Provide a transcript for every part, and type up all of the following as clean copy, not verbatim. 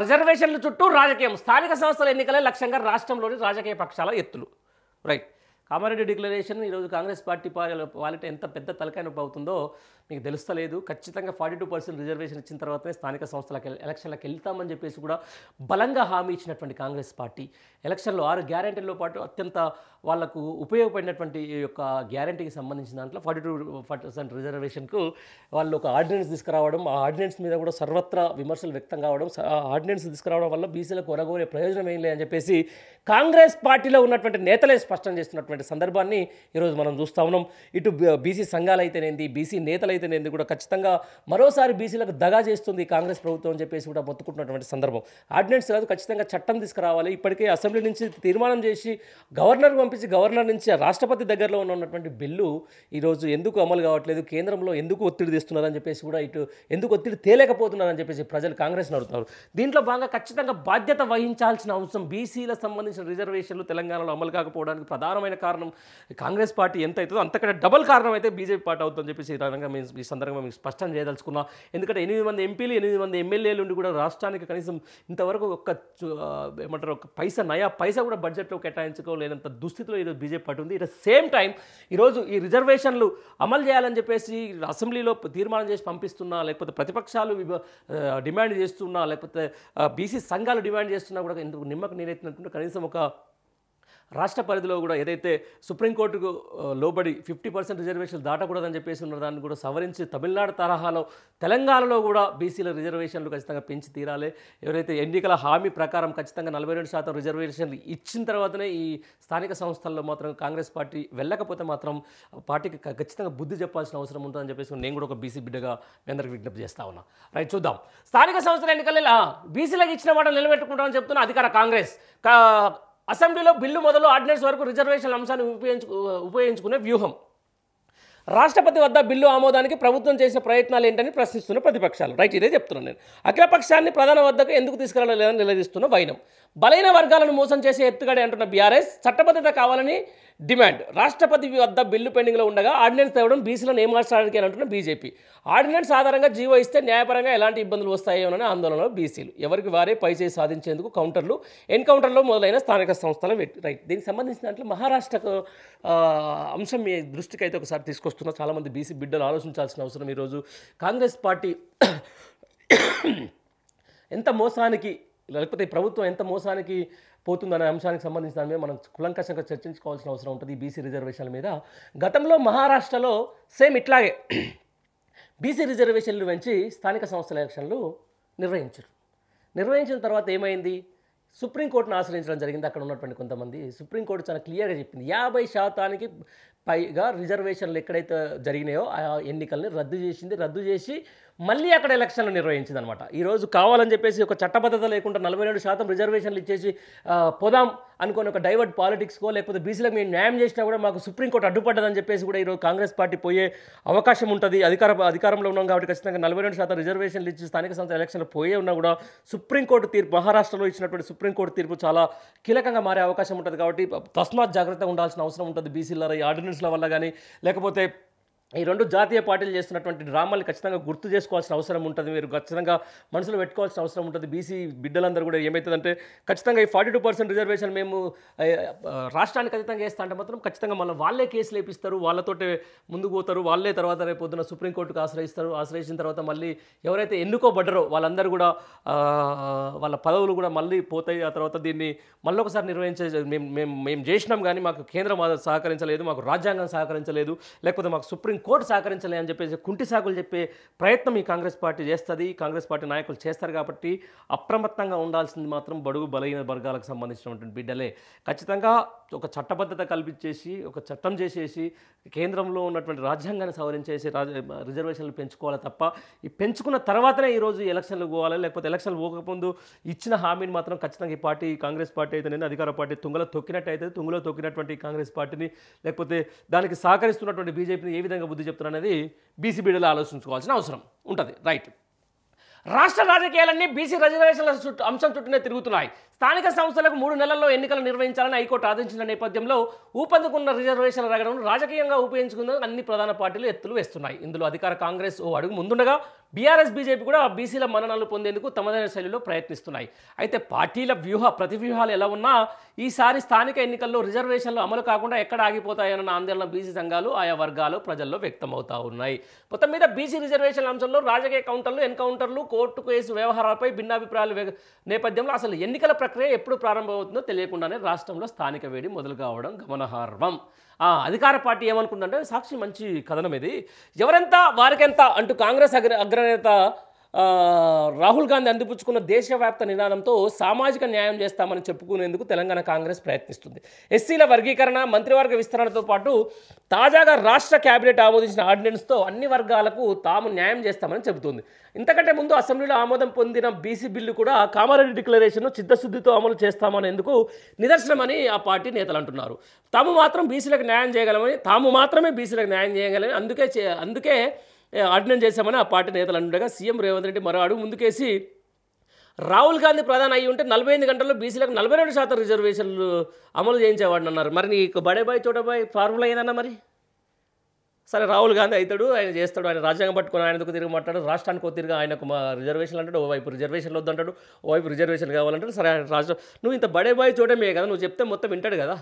రిజర్వేషన్ల చుట్టూ రాజకీయం స్థానిక సంస్థల ఎన్నికలే లక్ష్యంగా రాష్ట్రంలోని రాజకీయ పక్షాల ఎత్తులు రైట్ కామారెడ్డి డిక్లరేషన్ ఈరోజు కాంగ్రెస్ పార్టీ పాలిట ఎంత పెద్ద తలకాయ నొప్పి అవుతుందో మీకు తెలుస్తలేదు. ఖచ్చితంగా 42% రిజర్వేషన్ ఇచ్చిన తర్వాతనే స్థానిక సంస్థలకు ఎలక్షన్లకు వెళ్తామని చెప్పేసి కూడా బలంగా హామీ ఇచ్చినటువంటి కాంగ్రెస్ పార్టీ ఎలక్షన్లో 6 గ్యారెంటీల్లో పాటు అత్యంత వాళ్లకు ఉపయోగపడినటువంటి ఈ యొక్క గ్యారెంటీకి సంబంధించిన దాంట్లో 42% రిజర్వేషన్కు వాళ్ళు ఒక ఆర్డినెన్స్ తీసుకురావడం, ఆ ఆర్డినెన్స్ మీద కూడా సర్వత్రా విమర్శలు వ్యక్తం కావడం, ఆ ఆర్డినెన్స్ తీసుకురావడం వల్ల బీసీలకు కొనగోలే ప్రయోజనం ఏం లేదని చెప్పేసి కాంగ్రెస్ పార్టీలో ఉన్నటువంటి నేతలే స్పష్టం చేస్తున్నటువంటి సందర్భాన్ని ఈరోజు మనం చూస్తూ ఉన్నాం. ఇటు బీసీ సంఘాలు అయితేనేంది, బీసీ నేతలు అయితేనేంది కూడా ఖచ్చితంగా మరోసారి బీసీలకు దగా చేస్తుంది కాంగ్రెస్ ప్రభుత్వం అని చెప్పేసి కూడా మొత్తుకుంటున్నటువంటి సందర్భం. ఆర్డినెన్స్ కాదు, ఖచ్చితంగా చట్టం తీసుకురావాలి. ఇప్పటికే అసెంబ్లీ నుంచి తీర్మానం చేసి గవర్నర్కు పంపించి గవర్నర్ నుంచి రాష్ట్రపతి దగ్గరలో ఉన్నటువంటి బిల్లు ఈరోజు ఎందుకు అమలు కావట్లేదు, కేంద్రంలో ఎందుకు ఒత్తిడి తెస్తున్నారని చెప్పేసి కూడా ఇటు ఎందుకు ఒత్తిడి తేలేకపోతున్నారని చెప్పేసి ప్రజలు కాంగ్రెస్ని అడుగుతున్నారు. దీంట్లో భాగంగా ఖచ్చితంగా బాధ్యత వహించాల్సిన అవసరం బీసీల సంబంధించిన రిజర్వేషన్లు తెలంగాణలో అమలు కాకపోవడానికి ప్రధానమైన కారణం కాంగ్రెస్ పార్టీ ఎంత అవుతుందో అంతకంటే డబుల్ కారణం అయితే బీజేపీ పార్టీ అవుతుందని చెప్పేసి ఈ సందర్భంగా మీకు స్పష్టం చేయదలుచుకున్నా. ఎందుకంటే 8 మంది ఎంపీలు 8 మంది ఎమ్మెల్యేలు ఉండి కూడా రాష్ట్రానికి కనీసం ఇంతవరకు ఒక నయా పైసా కూడా బడ్జెట్లో కేటాయించుకోలేనంత దుస్థితిలో ఈరోజు బీజేపీ పార్టీ ఉంది. ఇట్ సేమ్ టైం ఈరోజు ఈ రిజర్వేషన్లు అమలు చేయాలని చెప్పేసి అసెంబ్లీలో తీర్మానం చేసి పంపిస్తున్నా, లేకపోతే ప్రతిపక్షాలు డిమాండ్ చేస్తున్నా, లేకపోతే బీసీ సంఘాలు డిమాండ్ చేస్తున్నా కూడా ఎందుకు నిమ్మకు నీరెత్తినట్టు కనీసం ఒక రాష్ట్ర పరిధిలో కూడా ఏదైతే సుప్రీంకోర్టుకు లోబడి 50% రిజర్వేషన్లు దాటకూడదని చెప్పేసి ఉన్న దాన్ని కూడా సవరించి తమిళనాడు తరహాలో తెలంగాణలో కూడా బీసీల రిజర్వేషన్లు ఖచ్చితంగా పెంచి తీరాలి. ఎవరైతే ఎన్నికల హామీ ప్రకారం ఖచ్చితంగా 42% రిజర్వేషన్లు ఇచ్చిన తర్వాతనే ఈ స్థానిక సంస్థల్లో మాత్రం కాంగ్రెస్ పార్టీ వెళ్ళకపోతే మాత్రం పార్టీకి ఖచ్చితంగా బుద్ధి చెప్పాల్సిన అవసరం ఉంటుందని చెప్పేసి నేను కూడా ఒక బీసీ బిడ్డగా మీ అందరికి విజ్ఞప్తి చేస్తా ఉన్నా. రైట్, చూద్దాం. స్థానిక సంస్థల ఎన్నికల్లో బీసీలకు ఇచ్చిన మాట నిలబెట్టుకుంటామని చెప్తున్న అధికార కాంగ్రెస్ అసెంబ్లీలో బిల్లు మొదలు ఆర్డినెన్స్ వరకు రిజర్వేషన్ల అంశాన్ని ఉపయోగించుకునే వ్యూహం. రాష్ట్రపతి వద్ద బిల్లు ఆమోదానికి ప్రభుత్వం చేసిన ప్రయత్నాలు ఏంటని ప్రశ్నిస్తున్న ప్రతిపక్షాలు. రైట్, ఇదే చెప్తున్నాను నేను. అఖిలపక్షాన్ని ప్రధాన వద్దకు ఎందుకు తీసుకురాలేదని నిలదీస్తున్న వైనం. బలైన వర్గాలను మోసం చేసే ఎత్తుగడే అంటున్న బీఆర్ఎస్ చట్టబద్ధత కావాలని డిమాండ్. రాష్ట్రపతి వద్ద బిల్లు పెండింగ్లో ఉండగా ఆర్డినెన్స్ తేవడం బీసీలను ఏమార్చడానికి అని అంటున్న బీజేపీ. ఆర్డినెన్స్ ఆధారంగా జీవో ఇస్తే న్యాయపరంగా ఎలాంటి ఇబ్బందులు వస్తాయోనని ఆందోళనలో బీసీలు. ఎవరికి వారే పైచేయి సాధించేందుకు ఎన్కౌంటర్లో మొదలైన స్థానిక సంస్థల రైట్. దీనికి సంబంధించిన దాంట్లో మహారాష్ట్రకు అంశం మీ దృష్టికి అయితే ఒకసారి తీసుకొస్తున్నా. చాలామంది బీసీ బిడ్డలు ఆలోచించాల్సిన అవసరం ఈరోజు కాంగ్రెస్ పార్టీ ఎంత మోసానికి, లేకపోతే ప్రభుత్వం ఎంత మోసానికి పోతుందనే అంశానికి సంబంధించిన దాని మీద మనం కులంకషంగా చర్చించుకోవాల్సిన అవసరం ఉంటుంది. ఈ బీసీ రిజర్వేషన్ల మీద గతంలో మహారాష్ట్రలో సేమ్ ఇట్లాగే బీసీ రిజర్వేషన్లు పెంచి స్థానిక సంస్థల ఎలక్షన్లు నిర్వహించిన తర్వాత ఏమైంది? సుప్రీంకోర్టును ఆశ్రయించడం జరిగింది. అక్కడ ఉన్నటువంటి కొంతమంది సుప్రీంకోర్టు చాలా క్లియర్గా చెప్పింది, 50% పైగా రిజర్వేషన్లు ఎక్కడైతే జరిగినాయో ఆ ఎన్నికల్ని రద్దు చేసి మళ్ళీ అక్కడ ఎలక్షన్లు నిర్వహించింది అనమాట. ఈరోజు కావాలని చెప్పేసి ఒక చట్టబద్ధత లేకుండా 42% రిజర్వేషన్లు ఇచ్చేసి పోదాం అనుకుని ఒక డైవర్ట్ పాలిటిక్స్కో లేకపోతే బీసీలకు మేము న్యాయం చేసినా కూడా మాకు సుప్రీంకోర్టు అడ్డుపడ్డదని చెప్పేసి కూడా ఈరోజు కాంగ్రెస్ పార్టీ పోయే అవకాశం ఉంటుంది. అధికారంలో ఉన్నాం కాబట్టి ఖచ్చితంగా 42% రిజర్వేషన్లు ఇచ్చి స్థానిక సంస్థ ఎలక్షన్లు పోయే ఉన్నా కూడా సుప్రీంకోర్టు తీర్పు, మహారాష్ట్రలో ఇచ్చినటువంటి సుప్రీంకోర్టు తీర్పు చాలా కీలకంగా మారే అవకాశం ఉంటుంది. కాబట్టి తస్మాత్ జాగ్రత్తగా ఉండాల్సిన అవసరం ఉంటుంది. బీసీల ఈ ఆర్డినెన్స్ల వల్ల కానీ లేకపోతే ఈ రెండు జాతీయ పార్టీలు చేస్తున్నటువంటి డ్రామాలు ఖచ్చితంగా గుర్తు చేసుకోవాల్సిన అవసరం ఉంటుంది. మీరు ఖచ్చితంగా మనసులో పెట్టుకోవాల్సిన అవసరం ఉంటుంది. బీసీ బిడ్డలందరూ కూడా ఏమవుతుందంటే ఖచ్చితంగా ఈ 42% రిజర్వేషన్ మేము రాష్ట్రానికి ఖచ్చితంగా వేస్తా అంటే మాత్రం ఖచ్చితంగా మళ్ళీ వాళ్ళే కేసులు వేపిస్తారు, వాళ్ళతోటే ముందుకు పోతారు, వాళ్ళే తర్వాత రేపు పొద్దున సుప్రీంకోర్టుకు ఆశ్రయించిన తర్వాత మళ్ళీ ఎవరైతే ఎన్నుకోబడ్డారో వాళ్ళందరూ కూడా వాళ్ళ పదవులు కూడా మళ్ళీ పోతాయి. ఆ తర్వాత దీన్ని మళ్ళీ ఒకసారి మేము చేసినాం కానీ మాకు కేంద్రం సహకరించలేదు, మాకు రాజ్యాంగం సహకరించలేదు, లేకపోతే మాకు సుప్రీంకోర్టు సహకరించలే అని చెప్పేసి కుంటి సాకులు చెప్పే ప్రయత్నం ఈ కాంగ్రెస్ పార్టీ చేస్తుంది. కాంగ్రెస్ పార్టీ నాయకులు చేస్తారు. కాబట్టి అప్రమత్తంగా ఉండాల్సింది మాత్రం బడుగు బలహీన వర్గాలకు సంబంధించినటువంటి బిడ్డలే. ఖచ్చితంగా ఒక చట్టబద్ధత కల్పించేసి ఒక చట్టం చేసేసి కేంద్రంలో ఉన్నటువంటి రాజ్యాంగాన్ని సవరించేసి రిజర్వేషన్లు పెంచుకోవాలి తప్ప ఈ పెంచుకున్న తర్వాతనే ఈరోజు ఎలక్షన్లు పోవాలి. లేకపోతే ఎలక్షన్లు పోకముందు ఇచ్చిన హామీని మాత్రం ఖచ్చితంగా ఈ పార్టీ కాంగ్రెస్ పార్టీ అయితే అధికార పార్టీ తుంగలో తొక్కినటువంటి కాంగ్రెస్ పార్టీని లేకపోతే దానికి సహకరిస్తున్నటువంటి బీజేపీని ఏ విధంగా బుద్ధి చెప్తున్నారు అనేది బీసీ బిడ్డలు ఆలోచించుకోవాల్సిన అవసరం ఉంటుంది. రైట్, రాష్ట్ర రాజకీయాలన్నీ బీసీ రిజర్వేషన్ల అంశం చుట్టూనే తిరుగుతున్నాయి. స్థానిక సంస్థలకు 3 నెలల్లో ఎన్నికలు నిర్వహించాలని హైకోర్టు ఆదేశించిన నేపథ్యంలో ఊపందుకున్న రిజర్వేషన్ల రగడను రాజకీయంగా ఉపయోగించుకుందని అన్ని ప్రధాన పార్టీలు ఎత్తులు వేస్తున్నాయి. ఇందులో అధికార కాంగ్రెస్ ఓ అడుగు ముందుండగా బీఆర్ఎస్ బీజేపీ కూడా బీసీల మన్ననలు పొందేందుకు తమదైన శైలిలో ప్రయత్నిస్తున్నాయి. అయితే పార్టీల ప్రతివ్యూహాలు ఎలా ఉన్నా ఈసారి స్థానిక ఎన్నికల్లో రిజర్వేషన్లు అమలు కాకుండా ఎక్కడ ఆగిపోతాయన్న ఆందోళన బీసీ సంఘాలు ఆయా వర్గాలు ప్రజల్లో వ్యక్తమవుతా ఉన్నాయి. మొత్తం మీద బీసీ రిజర్వేషన్ల అంశంలో రాజకీయ కౌంటర్లు ఎన్కౌంటర్లు కోర్టు కేసు వ్యవహారాలపై భిన్నాభిప్రాయాల నేపథ్యంలో అసలు ఎన్నికల ప్రక్రియ ఎప్పుడు ప్రారంభమవుతుందో తెలియకుండానే రాష్ట్రంలో స్థానిక వేడి మొదలు కావడం గమనార్హం. అధికార పార్టీ ఏమనుకుందంటే సాక్షి మంచి కథనం ఇది, ఎవరెంత వారికెంత అంటూ కాంగ్రెస్ అగ్రనేత రాహుల్ గాంధీ అందిపుచ్చుకున్న దేశవ్యాప్త నినాదంతో సామాజిక న్యాయం చేస్తామని చెప్పుకునేందుకు తెలంగాణ కాంగ్రెస్ ప్రయత్నిస్తుంది. ఎస్సీల వర్గీకరణ మంత్రివర్గ విస్తరణతో పాటు తాజాగా రాష్ట్ర కేబినెట్ ఆమోదించిన ఆర్డినెన్స్తో అన్ని వర్గాలకు తాము న్యాయం చేస్తామని చెబుతుంది. ఇంతకంటే ముందు అసెంబ్లీలో ఆమోదం పొందిన బీసీ బిల్లు కూడా కామారెడ్డి డిక్లరేషన్ను చిత్తశుద్ధితో అమలు చేస్తామనేందుకు నిదర్శనమని ఆ పార్టీ నేతలు అంటున్నారు. తాము మాత్రమే బీసీలకు న్యాయం చేయగలమని అందుకే ఆర్డినెన్స్ చేశామని ఆ పార్టీ నేతలు అంటుండగా సీఎం రేవంత్ రెడ్డి మరో అడుగు ముందుకేసి రాహుల్ గాంధీ ప్రధాని అయ్యి ఉంటే 48 గంటల్లో బీసీలకు 42% రిజర్వేషన్లు అమలు చేయించేవాడిని అన్నారు. మరి నీకు బడేబాయ్ చోటబాయ్ ఫార్ములా ఏదన్నా మరి? సరే, రాహుల్ గాంధీ అవుతాడు, ఆయన చేస్తాడు, ఆయన రాజ్యాంగం పట్టుకొని ఆయనకు తిరిగి మాట్లాడు, రాష్ట్రానికి తిరిగి ఆయనకు రిజర్వేషన్లు అంటాడు, ఓవైపు రిజర్వేషన్లు వద్దంటాడు, ఓవైపు రిజర్వేషన్ కావాలంటాడు. సరే, రాష్ట్రం నువ్వు ఇంత బడేబాయ్ చోటమే కదా, నువ్వు చెప్తే మొత్తం వింటాడు కదా.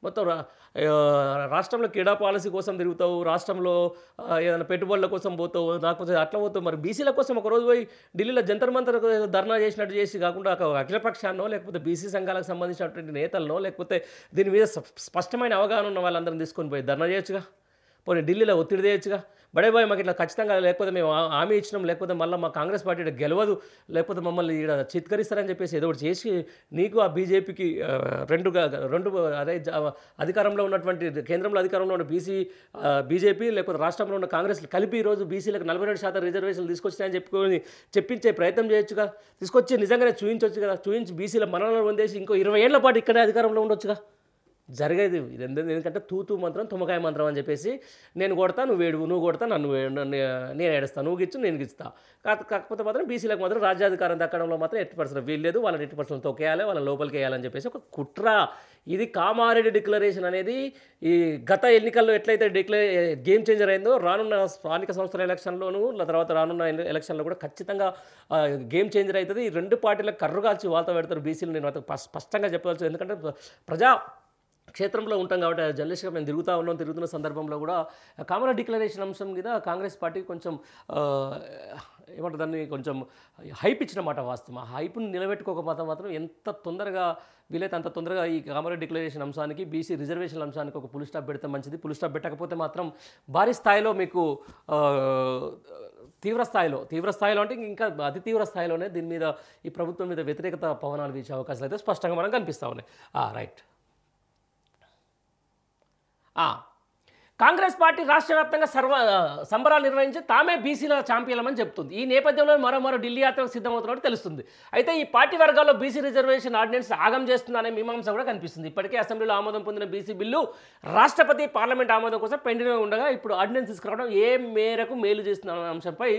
మొత్తం రాష్ట్రంలో క్రీడా పాలసీ కోసం తిరుగుతావు, రాష్ట్రంలో ఏదైనా పెట్టుబడుల కోసం పోతావు, లేకపోతే అట్లా పోతావు. మరి బీసీల కోసం ఒకరోజు పోయి ఢిల్లీలో జంతర్ మంతర్ ధర్నా చేసినట్టు చేసి కాకుండా అఖిలపక్షాన్నో లేకపోతే బీసీ సంఘాలకు సంబంధించినటువంటి నేతలనో లేకపోతే దీని మీద స్పష్టమైన అవగాహన ఉన్న వాళ్ళందరినీ తీసుకొని పోయి ధర్నా చేయొచ్చుగా, పోనీ ఢిల్లీలో ఒత్తిడి చేయొచ్చుగా. బడేబాయ్ మాకు ఇట్లా ఖచ్చితంగా లేకపోతే మేము హామీ ఇచ్చినాం, లేకపోతే మళ్ళీ మా కాంగ్రెస్ పార్టీ గెలవదు, లేకపోతే మమ్మల్ని ఇక్కడ చిత్కరిస్తారని చెప్పేసి ఏదో ఒకటి చేసి నీకు ఆ బీజేపీకి రెండు అదే అధికారంలో ఉన్నటువంటి కేంద్రంలో అధికారంలో ఉన్న బీజేపీ లేకపోతే రాష్ట్రంలో ఉన్న కాంగ్రెస్ కలిపి ఈరోజు బీసీలకు 42% రిజర్వేషన్లు తీసుకొచ్చినాయని చెప్పించే ప్రయత్నం చేయొచ్చుగా, తీసుకొచ్చి నిజంగానే చూపించవచ్చు కదా. చూపించి బీసీల మరణాలను పొందేసి ఇంకో 20 ఏళ్ల పాటు ఇక్కడే అధికారంలో ఉండొచ్చుగా. జరిగేది ఎందుకంటే తూతూ మంత్రం తుమ్మకాయ మంత్రం అని చెప్పేసి నేను కొడతా నువ్వు వేడువు, నువ్వు కొడతా నేను ఏడుస్తాను, నువ్వు గిచ్చు నేను గిచ్చుతా. కాకపోతే మాత్రం బీసీలకు మాత్రం రాజ్యాధికారం దక్కడంలో మాత్రం 80% వీల్లేదు, వాళ్ళని 80% తొక్కేయాలి, వాళ్ళని లోపలికి వేయాలని చెప్పేసి ఒక కుట్ర. ఇది కామారెడ్డి డిక్లరేషన్ అనేది ఈ గత ఎన్నికల్లో ఎట్లయితే గేమ్ చేంజర్ అయిందో రానున్న స్థానిక సంస్థల ఎలక్షన్లోనూ తర్వాత రానున్న ఎలక్షన్లో కూడా ఖచ్చితంగా గేమ్ చేంజర్ అవుతుంది. ఈ రెండు పార్టీలకు కర్రు కాల్చి వాళ్ళతో పెడతారు బీసీలు. నేను స్పష్టంగా చెప్పవచ్చు, ఎందుకంటే ప్రజా క్షేత్రంలో ఉంటాం కాబట్టి జర్నలిస్ట్గా మేము తిరుగుతున్న సందర్భంలో కూడా కామారెడ్డి డిక్లరేషన్ అంశం మీద కాంగ్రెస్ పార్టీ కొంచెం ఏమంటారు దాన్ని కొంచెం హైప్ ఇచ్చినమాట. వాస్తవం ఆ హైప్ను నిలబెట్టుకోకపోతే మాత్రం ఎంత తొందరగా వీలైతే అంత తొందరగా ఈ కామారెడ్డి డిక్లరేషన్ అంశానికి బీసీ రిజర్వేషన్ అంశానికి ఒక పుల్ స్టాప్ పెడితే మంచిది. పుల్ స్టాప్ పెట్టకపోతే మాత్రం భారీ స్థాయిలో మీకు తీవ్ర స్థాయిలో అంటే ఇంకా అతి తీవ్ర స్థాయిలోనే దీని మీద ఈ ప్రభుత్వం మీద వ్యతిరేకత పవనాలు వీచే అవకాశాలు అయితే స్పష్టంగా మనకు కనిపిస్తూ ఉన్నాయి. రైట్. కాంగ్రెస్ పార్టీ రాష్ట్ర వ్యాప్తంగా సంబరాలు నిర్వహించి తామే బీసీల ఛాంపియన్లని చెప్తుంది. ఈ నేపథ్యంలో మరో ఢిల్లీ యాత్రకు సిద్ధమవుతున్నట్టు తెలుస్తుంది. అయితే ఈ పార్టీ వర్గాల్లో బీసీ రిజర్వేషన్ ఆర్డినెన్స్ ఆగం చేస్తుందనే మీమాంస కూడా కనిపిస్తుంది. ఇప్పటికే అసెంబ్లీలో ఆమోదం పొందిన బీసీ బిల్లు రాష్ట్రపతి పార్లమెంట్ ఆమోదం కోసం పెండింగ్లో ఉండగా ఇప్పుడు ఆర్డినెన్స్ తీసుకురావడం ఏ మేరకు మేలు చేస్తున్న అంశంపై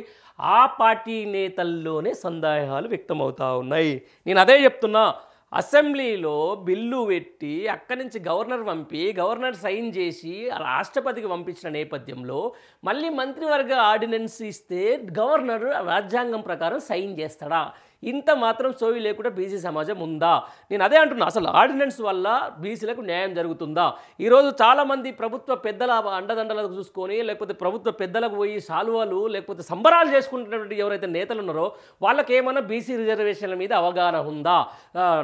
ఆ పార్టీ నేతల్లోనే సందేహాలు వ్యక్తమవుతా ఉన్నాయి. నేను అదే చెప్తున్నా, అసెంబ్లీలో బిల్లు పెట్టి అక్కడి నుంచి గవర్నర్ సైన్ చేసి రాష్ట్రపతికి పంపించిన నేపథ్యంలో మళ్ళీ మంత్రివర్గ ఆర్డినెన్స్ ఇస్తే గవర్నర్ రాజ్యాంగం ప్రకారం సైన్ చేస్తాడా? ఇంత మాత్రం సోయి లేకుండా బీసీ సమాజం ఉందా? నేను అదే అంటున్నా, అసలు ఆర్డినెన్స్ వల్ల బీసీలకు న్యాయం జరుగుతుందా? ఈరోజు చాలామంది ప్రభుత్వ పెద్దల అండదండలకు చూసుకొని లేకపోతే ప్రభుత్వ పెద్దలకు పోయి సాల్వాలు లేకపోతే సంబరాలు చేసుకుంటున్నటువంటి ఎవరైతే నేతలు ఉన్నారో వాళ్ళకి ఏమైనా బీసీ రిజర్వేషన్ల మీద అవగాహన ఉందా?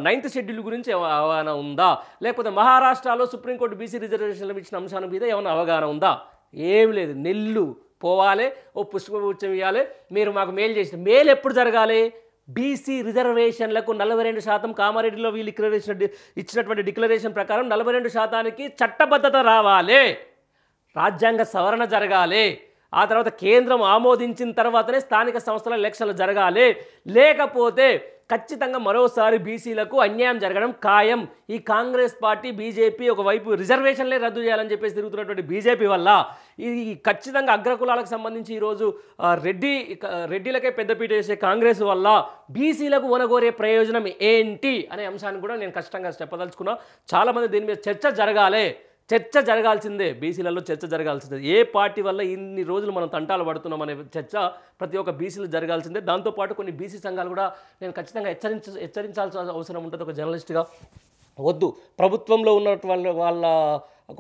9th షెడ్యూల్ గురించి అవగాహన ఉందా? లేకపోతే మహారాష్ట్రలో సుప్రీంకోర్టు బీసీ రిజర్వేషన్లు ఇచ్చిన అంశాల మీద ఏమైనా అవగాహన ఉందా? ఏం లేదు. నెల్లు పోవాలి, ఓ పుష్పగుచ్చం ఇవ్వాలి, మీరు మాకు మేలు చేసిన మేలు ఎప్పుడు జరగాలి? బీసీ రిజర్వేషన్లకు 42% కామారెడ్డిలో వీళ్ళు ఇచ్చినటువంటి డిక్లరేషన్ ప్రకారం 42%కి చట్టబద్ధత రావాలి, రాజ్యాంగ సవరణ జరగాలి, ఆ తర్వాత కేంద్రం ఆమోదించిన తర్వాతనే స్థానిక సంస్థల ఎలక్షన్లు జరగాలి. లేకపోతే ఖచ్చితంగా మరోసారి బీసీలకు అన్యాయం జరగడం ఖాయం. ఈ కాంగ్రెస్ పార్టీ బీజేపీ ఒకవైపు రిజర్వేషన్లే రద్దు చేయాలని చెప్పేసి తిరుగుతున్నటువంటి బీజేపీ వల్ల ఇది ఖచ్చితంగా అగ్రకులాలకు సంబంధించి ఈరోజు రెడ్డిలకే పెద్దపీట వేసే కాంగ్రెస్ వల్ల బీసీలకు ఒనగోరే ప్రయోజనం ఏంటి అనే అంశాన్ని కూడా నేను ఖచ్చితంగా చెప్పదలుచుకున్నా. చాలామంది దీని మీద చర్చ జరగాలి. చర్చ జరగాల్సిందే, బీసీలలో చర్చ జరగాల్సిందే. ఏ పార్టీ వల్ల ఇన్ని రోజులు మనం తంటాలు పడుతున్నాం అనే చర్చ ప్రతి ఒక్క బీసీలు జరగాల్సిందే. దాంతోపాటు కొన్ని బీసీ సంఘాలు కూడా నేను ఖచ్చితంగా హెచ్చరించాల్సిన అవసరం ఉంటుంది ఒక జర్నలిస్ట్గా. వద్దు, ప్రభుత్వంలో ఉన్న వాళ్ళ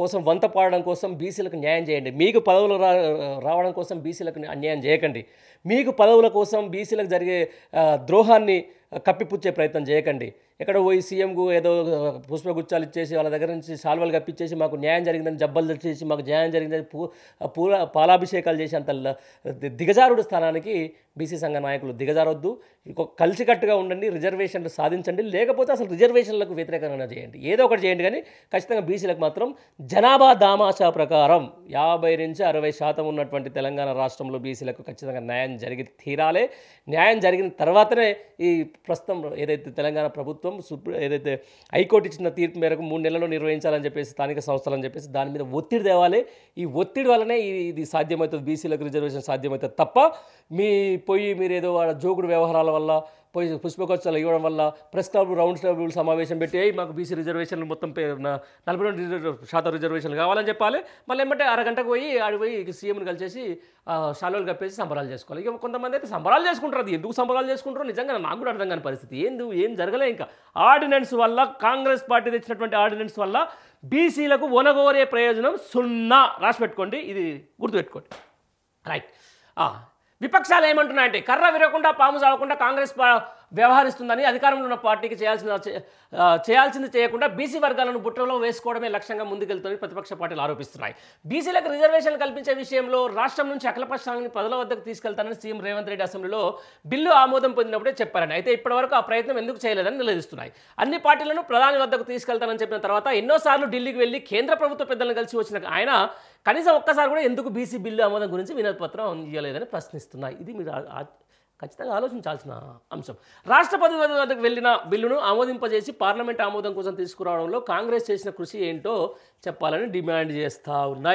కోసం వంత పాడడం కోసం బీసీలకు న్యాయం చేయండి. మీకు పదవులు రావడం కోసం బీసీలకు అన్యాయం చేయకండి. మీకు పదవుల కోసం బీసీలకు జరిగే ద్రోహాన్ని కప్పిపుచ్చే ప్రయత్నం చేయకండి. ఎక్కడ పోయి సీఎంకు ఏదో పుష్పగుచ్చాలు ఇచ్చేసి వాళ్ళ దగ్గర నుంచి సాల్వలు కప్పించేసి మాకు న్యాయం జరిగిందని జబ్బలు తెచ్చేసి మాకు న్యాయం జరిగిందని పాలాభిషేకాలు చేసి అంత దిగజారుడు స్థానానికి బీసీ సంఘ నాయకులు దిగజారొద్దు. కలిసికట్టుగా ఉండండి, రిజర్వేషన్లు సాధించండి. లేకపోతే అసలు రిజర్వేషన్లకు వ్యతిరేకంగా చేయండి, ఏదో ఒకటి చేయండి. కానీ ఖచ్చితంగా బీసీలకు మాత్రం జనాభా దామాషా ప్రకారం 50 నుంచి 60% ఉన్నటువంటి తెలంగాణ రాష్ట్రంలో బీసీలకు ఖచ్చితంగా న్యాయం జరిగి తీరాలి. న్యాయం జరిగిన తర్వాతనే ఈ ప్రస్తుతం ఏదైతే తెలంగాణ ప్రభుత్వం ఏదైతే హైకోర్టు ఇచ్చిన తీర్పు మేరకు 3 నెలల్లో నిర్వహించాలని చెప్పేసి స్థానిక సంస్థలని చెప్పేసి దాని మీద ఒత్తిడి తేవాలి. ఈ ఒత్తిడి వల్లనే ఇది సాధ్యమవుతుంది, బీసీలకు రిజర్వేషన్ సాధ్యమవుతుంది తప్ప మీరు ఏదో వాళ్ళ జోకుడు వ్యవహారాల వల్ల పోయి పుష్పగుచ్చాలు ఇవ్వడం వల్ల ప్రెస్ క్లబ్ రౌండ్ టేబుల్ సమావేశం పెట్టి మాకు బీసీ రిజర్వేషన్లు మొత్తం 42% రిజర్వేషన్లు కావాలని చెప్పాలి. మళ్ళీ ఏమంటే అరగంటకు పోయి ఆడిపోయి సీఎంని కలిసేసి షాలోలు కప్పేసి సంబరాలు చేసుకోవాలి. ఇక కొంతమంది అయితే సంబరాలు చేసుకుంటారు. అది ఎందుకు సంబరాలు చేసుకుంటారో నిజంగా నాకు కూడా అర్థం కాని పరిస్థితి. ఏం జరగలే. ఇంకా ఆర్డినెన్స్ వల్ల, కాంగ్రెస్ పార్టీ తెచ్చినటువంటి ఆర్డినెన్స్ వల్ల బీసీలకు ఒనగోరే ప్రయోజనం 0. రాసి పెట్టుకోండి, ఇది గుర్తుపెట్టుకోండి. రైట్. విపక్షాలు ఏమంటున్నాయంటే కర్ర విరగకుండా పాము చావకుండా కాంగ్రెస్ వ్యవహరిస్తుందని, అధికారంలో ఉన్న పార్టీకి చేయాల్సింది చేయకుండా బీసీ వర్గాలను బుట్టలో వేసుకోవడమే లక్ష్యంగా ముందుకెళ్తుందని ప్రతిపక్ష పార్టీలు ఆరోపిస్తున్నాయి. బీసీలకు రిజర్వేషన్ కల్పించే విషయంలో రాష్ట్రం నుంచి అఖిలపక్షాన్ని ప్రజల వద్దకు తీసుకెళ్తానని సీఎం రేవంత్ రెడ్డి అసెంబ్లీలో బిల్లు ఆమోదం పొందినప్పుడే చెప్పారని, అయితే ఇప్పటివరకు ఆ ప్రయత్నం ఎందుకు చేయలేదని నిలదీస్తున్నాయి. అన్ని పార్టీలను ప్రధాని వద్దకు తీసుకెళ్తానని చెప్పిన తర్వాత ఎన్నోసార్లు ఢిల్లీకి వెళ్లి కేంద్ర ప్రభుత్వ పెద్దలను కలిసి వచ్చిన ఆయన కనీసం ఒక్కసారి కూడా ఎందుకు బీసీ బిల్లు ఆమోదం గురించి వినతిపత్రం ఇవ్వలేదని ప్రశ్నిస్తున్నాయి. ఇది మీరు ఖచ్చితంగా ఆలోచించాల్సిన అంశం. రాష్ట్రపతి వద్దకు వెళ్ళిన బిల్లును ఆమోదింపజేసి పార్లమెంట్ ఆమోదం కోసం తీసుకురావడంలో కాంగ్రెస్ చేసిన కృషి ఏంటో చెప్పాలని డిమాండ్ చేస్తూ ఉన్నాయి.